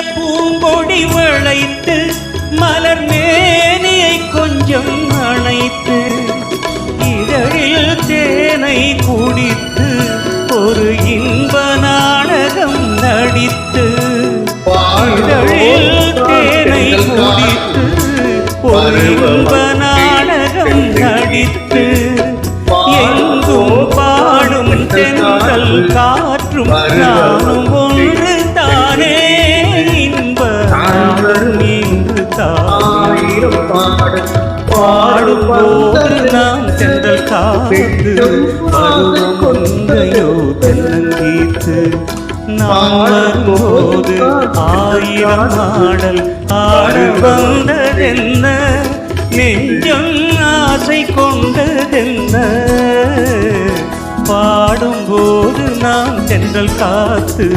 பூங்கொடி வளைத்து மலர் மேனியை கொஞ்சம் அணைத்து இதழில் தேனை குடித்து ஒரு இன்ப நாடகம் நடித்து இதழில் தேனை குடித்து ஒரு இன்ப நாடகம் நடித்து எங்கும் பாடும் தென்றல் காற்றும் நானும் ஒன்று தானே இன்ப இன்று தாயிரம் பாடும்போது நாம் தென்றல் காத்து பருவம் கொண்டையோ தென்னங்கீத்து நாம் வரும்போது ஆயிரம் ஆடல் ஆடு வந்ததென்ன நெஞ்சம் ஆசை கொண்டதென்ன பாடும்போது நாம் தென்றல் காத்து